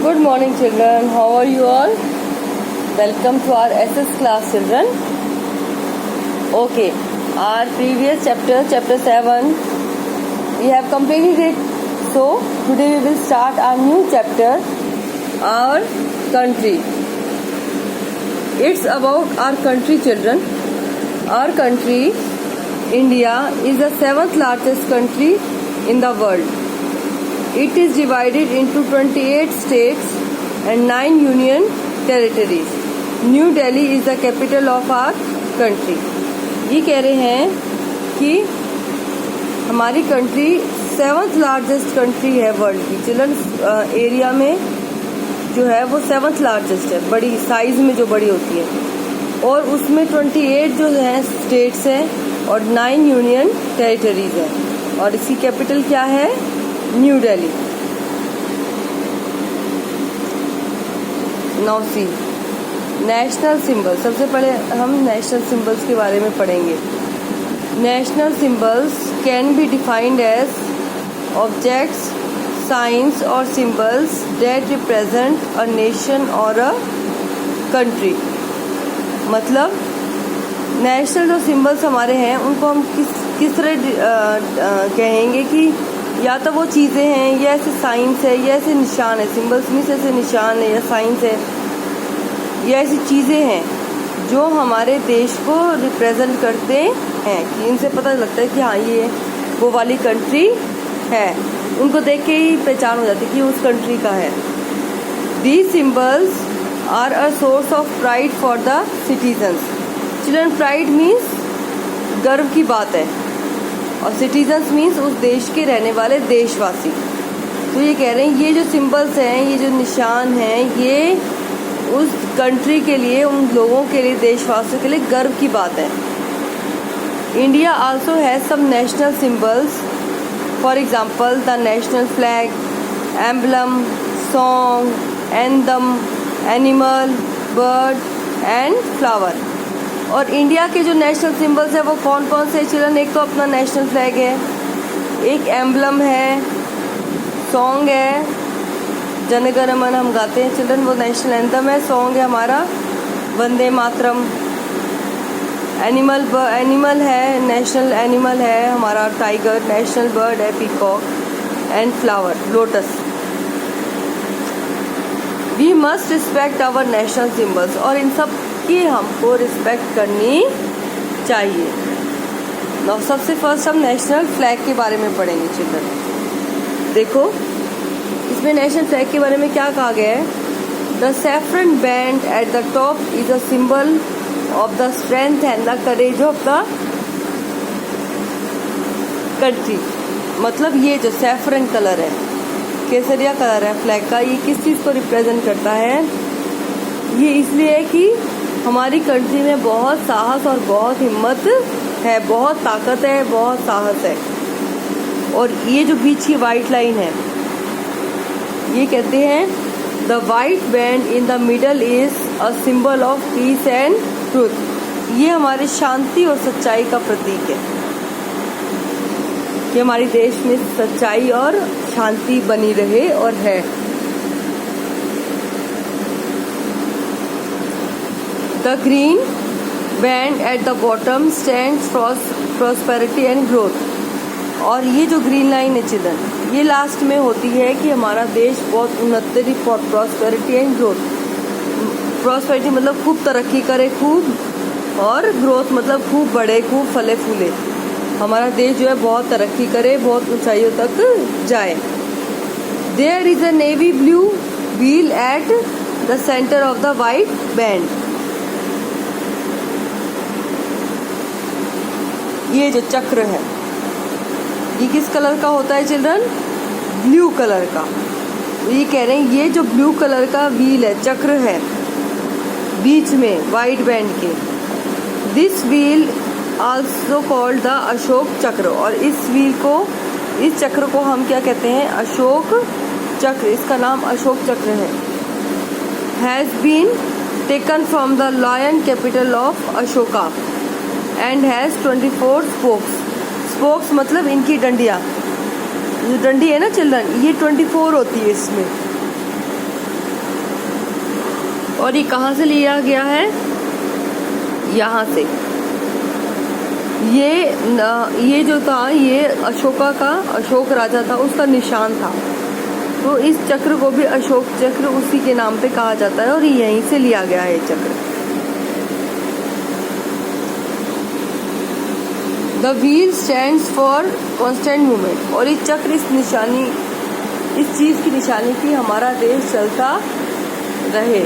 Good morning, children. How are you all? Welcome to our SS class, children. Okay, our previous chapter 7, we have completed it. So, today we will start our new chapter, our country. It's about our country, children. Our country, India, is the 7th largest country in the world. It is divided into 28 states and 9 union territories. New Delhi is the capital of our country. ये कह रहे हैं कि हमारी country 7th largest country है world की. Children area में जो है वो 7th लार्जेस्ट है, बड़ी साइज में जो बड़ी होती है. और उसमें 28 जो है स्टेट्स हैं और 9 यूनियन टेरिटरीज हैं. और इसकी कैपिटल क्या है? New Delhi. Now see national symbol. सबसे पहले हम नेशनल सिंबल्स के बारे में पढ़ेंगे. National symbols can be defined as objects, signs और symbols that represent a nation और अ कंट्री. मतलब नेशनल जो सिंबल्स हमारे हैं उनको हम किस तरह कहेंगे कि या तो वो चीज़ें हैं या ऐसे साइंस है या ऐसे निशान है. सिंबल्स मीन्स ऐसे निशान है या साइंस है या ऐसी चीज़ें हैं जो हमारे देश को रिप्रेजेंट करते हैं कि इनसे पता लगता है कि हाँ ये वो वाली कंट्री है. उनको देख के ही पहचान हो जाती है कि उस कंट्री का है. These symbols are a source of pride for the citizens. Children, pride means गर्व की बात है और सिटीजन्स मीन्स उस देश के रहने वाले देशवासी. तो ये कह रहे हैं ये जो सिंबल्स हैं, ये जो निशान हैं, ये उस कंट्री के लिए, उन लोगों के लिए, देशवासियों के लिए गर्व की बात है. India also has some national symbols. For example the national flag, emblem, song, anthem, animal, bird and flower. और इंडिया के जो नेशनल सिंबल्स है वो कौन कौन से चिल्ड्रन? एक तो अपना नेशनल फ्लैग है, एक एम्बलम है, सॉन्ग है, जन गण मन हम गाते हैं चिल्ड्रन, वो नेशनल एंथम है. सॉन्ग है हमारा वंदे मातरम. एनिमल है, नेशनल एनिमल है हमारा टाइगर. नेशनल बर्ड है peacock. And flower lotus. We must respect our national symbols. और इन सब की हमको रिस्पेक्ट करनी चाहिए. now, सबसे फर्स्ट हम नेशनल फ्लैग के बारे में पढ़ेंगे चिल्ड्रन. देखो इसमें नेशनल फ्लैग के बारे में क्या कहा गया है? The saffron band at the top is a symbol of the strength and the courage of the country. मतलब ये जो सैफरन कलर है, केसरिया कलर है फ्लैग का, ये किस चीज़ को रिप्रेजेंट करता है? ये इसलिए है कि हमारी कंट्री में बहुत साहस और बहुत हिम्मत है, बहुत ताकत है, बहुत साहस है. और ये जो बीच की वाइट लाइन है ये कहते हैं the white band in the middle is a symbol of peace and truth. ये हमारे शांति और सच्चाई का प्रतीक है कि हमारे देश में सच्चाई और शांति बनी रहे और है. The green band at the bottom stands for prosperity and growth. और ये जो ग्रीन लाइन है चिल्ड्रन, ये लास्ट में होती है कि हमारा देश बहुत उन्नति for prosperity and growth. Prosperity मतलब खूब तरक्की करे, खूब, और ग्रोथ मतलब खूब बढ़े, खूब फले फूले. हमारा देश जो है बहुत तरक्की करे, बहुत ऊंचाइयों तक जाए. There is a navy blue wheel at the centre of the white band. ये जो चक्र है ये किस कलर का होता है चिल्ड्रन? ब्लू कलर का. ये कह रहे हैं ये जो ब्लू कलर का व्हील है, चक्र है बीच में वाइट बैंड के, this wheel also called the Ashok चक्र. और इस चक्र को हम क्या कहते हैं? अशोक चक्र. इसका नाम अशोक चक्र है. Has been taken from the lion capital of Ashoka and has 24 spokes. Spokes मतलब इनकी डंडियाँ, जो डंडी है ना चिल्ड्रन, ये 24 होती है इसमें. और ये कहाँ से लिया गया है? यहाँ से। ये जो था, ये अशोक राजा था, उसका निशान था। तो इस चक्र को भी अशोक चक्र उसी के नाम पे कहा जाता है और यहीं से लिया गया है चक्र। The wheel stands for constant movement, और इस चक्र इस चीज की निशानी की हमारा देश चलता रहे।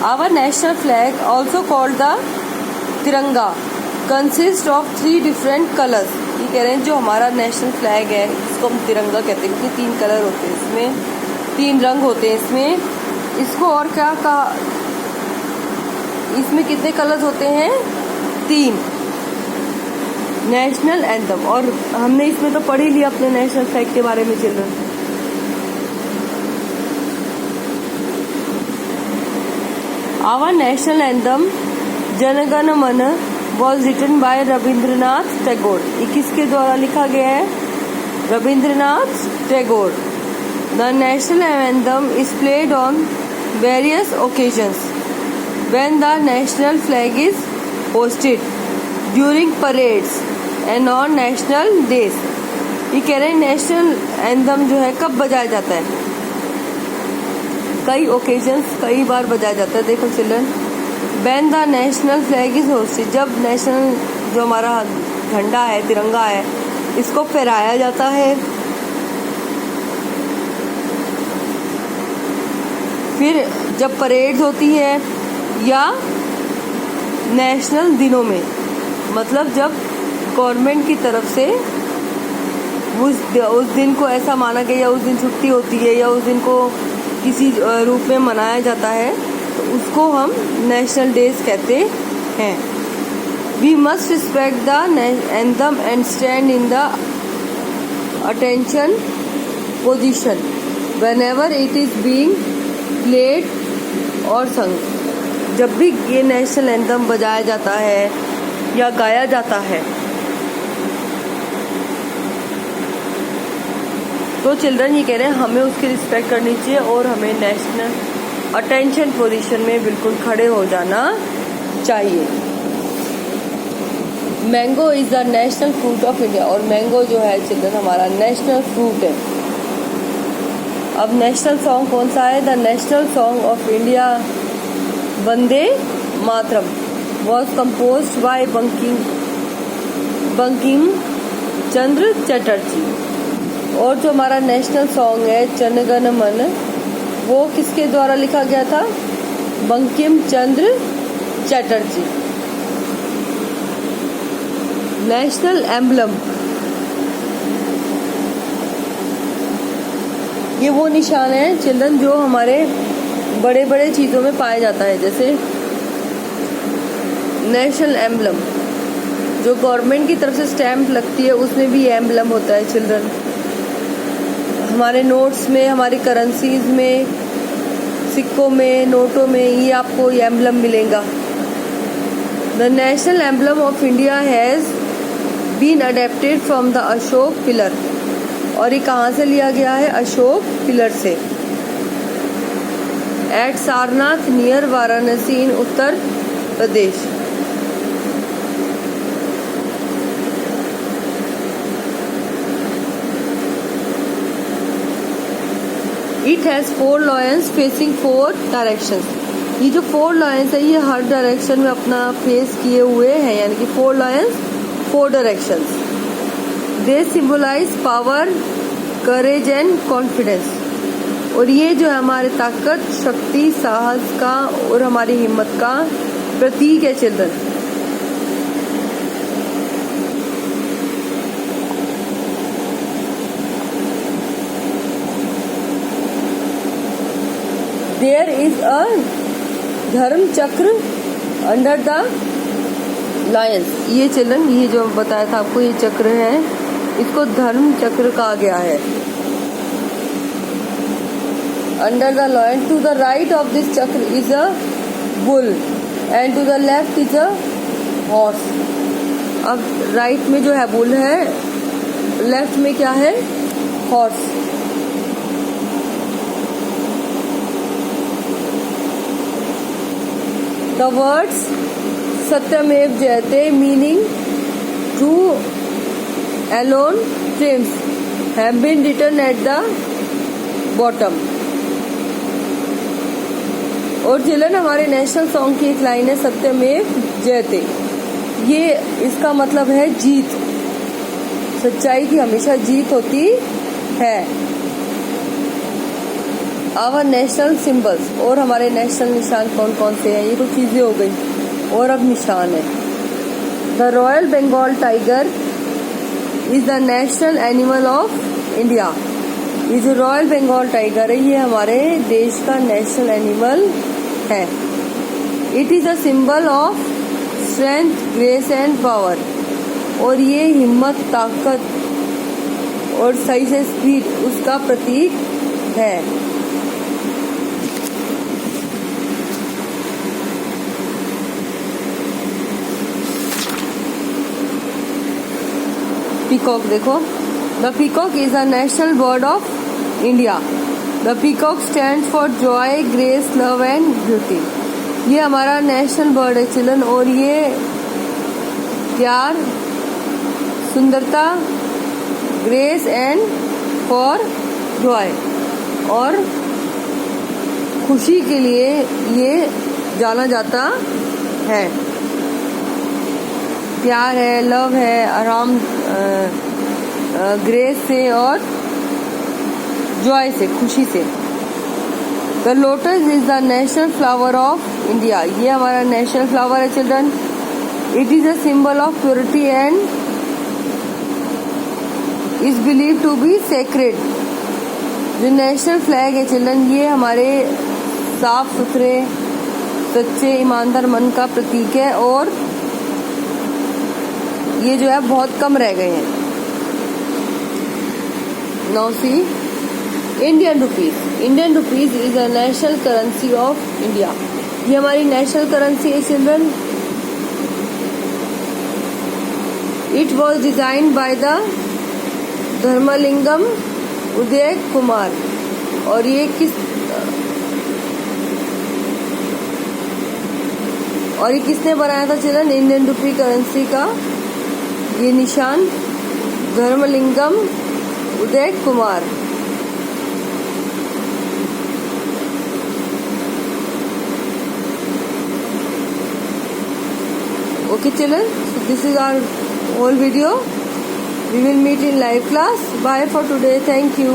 Our national flag, also called the तिरंगा, consists of 3 different colors। ये कह रहे हैं जो हमारा नेशनल फ्लैग है इसको हम तिरंगा कहते हैं, क्योंकि 3 कलर होते हैं इसमें, 3 रंग होते हैं इसमें। इसको और क्या कहा, इसमें कितने कलर्स होते हैं? 3। नेशनल एंथम, और हमने इसमें तो पढ़ ही लिया अपने नेशनल फ्लैग के बारे में children. Our national anthem Jana Gana मन was written by Rabindranath Tagore. ये किसके द्वारा लिखा गया है? Rabindranath Tagore. The national anthem is played on various occasions when the national flag is hoisted, during parades and on national days। ये कह रहे हैं नेशनल एंथम जो है कब बजाया जाता है? कई ओकेजन्स, कई बार बजाया जाता है। देखो children, when the national flag is hosted, जब नेशनल जो हमारा झंडा है, तिरंगा है, इसको फहराया जाता है। फिर जब परेड्स होती है या नेशनल दिनों में, मतलब जब गवर्नमेंट की तरफ से उस दिन को ऐसा माना गया, या उस दिन छुट्टी होती है, या उस दिन को किसी रूप में मनाया जाता है, तो उसको हम नेशनल डेज कहते हैं। We must respect the anthem and stand in the attention position whenever it is being played और संग। जब भी ये नेशनल एंथम बजाया जाता है या गाया जाता है, तो चिल्ड्रन ये कह रहे हैं हमें उसकी रिस्पेक्ट करनी चाहिए और हमें नेशनल अटेंशन पोजीशन में बिल्कुल खड़े हो जाना चाहिए। Mango is the national fruit of India, और मैंगो जो है चिल्ड्रन हमारा नेशनल फ्रूट है। अब नेशनल सॉन्ग कौन सा है? The national song of India Vande Mataram was composed by Bankim Chandra Chatterjee. और जो हमारा नेशनल सॉन्ग है जन गण मन, वो किसके द्वारा लिखा गया था? बंकिम चंद्र चटर्जी। नेशनल एम्बलम, ये वो निशान है चिल्ड्रन जो हमारे बड़े बड़े चीज़ों में पाया जाता है। जैसे नेशनल एम्बलम जो गवर्नमेंट की तरफ से स्टैम्प लगती है, उसमें भी एम्बलम होता है चिल्ड्रन। हमारे नोट्स में, हमारी करेंसीज में, सिक्कों में, नोटों में ये आपको ये एम्बलम मिलेगा। The national emblem of India has been adopted from the Ashok pillar, और ये कहाँ से लिया गया है? अशोक पिलर से। At Sarnath near Varanasi in Uttar Pradesh. It has 4 lions facing 4 directions. ये जो 4 लायंस है ये हर डायरेक्शन में अपना फेस किए हुए हैं, यानी कि 4 lions 4 directions. They symbolise power, courage and confidence, और ये जो है हमारे ताकत, शक्ति, साहस का और हमारी हिम्मत का प्रतीक है चिल्ड्रन। देयर इज अ धर्म चक्र अंडर द लायंस। ये चिल्ड्रन, ये जो बताया था आपको, ये चक्र है, इसको धर्म चक्र कहा गया है। Under the lion, to the right of this chakra is a bull and to the left is a horse. अब राइट में जो है बुल है लेफ्ट में क्या है, हॉर्स। द वर्ड्स सत्यमेव जयते meaning true alone frames have been written at the bottom। और चिल्ड्रन, हमारे नेशनल सॉन्ग की एक लाइन है सत्यमेव जयते। ये इसका मतलब है जीत, सच्चाई की हमेशा जीत होती है। आवर नेशनल सिंबल्स, और हमारे नेशनल निशान कौन कौन से हैं, ये कुछ चीजें हो गई और अब निशान है। The royal Bengal tiger is the national animal of India. ये जो रॉयल बंगाल टाइगर है ये हमारे देश का नेशनल एनिमल है। It is a symbol of strength, grace and power. और ये हिम्मत, ताकत और सही से स्पीड उसका प्रतीक है। पीकॉक देखो, the peacock is a national bird of India. The peacock stand for Joy, grace, love and beauty. ये हमारा नेशनल बर्ड है चिल्ड्रन, और ये प्यार, सुंदरता, ग्रेस एंड फॉर जॉय और खुशी के लिए ये जाना जाता है। प्यार है, लव है, आराम, ग्रेस से और जॉय से, खुशी से। The lotus is the national flower of India. ये हमारा नेशनल फ्लावर है children. It is a symbol of purity and is believe to be sacred. जो नेशनल फ्लैग है चिल्ड्रन, ये हमारे साफ सुथरे, सच्चे, ईमानदार मन का प्रतीक है, और ये जो है बहुत कम रह गए हैं। Now see Indian rupees. Indian rupees is a national currency of India. ये हमारी नेशनल करेंसी है children. It was designed by the Dharmalingam Uday Kumar. और ये किसने बनाया था चिल्ड्रन, इंडियन रुपी करेंसी का ये निशान, Dharmalingam Uday Kumar. Okay children, so this is our whole video. We will meet in live class. Bye for today. Thank you.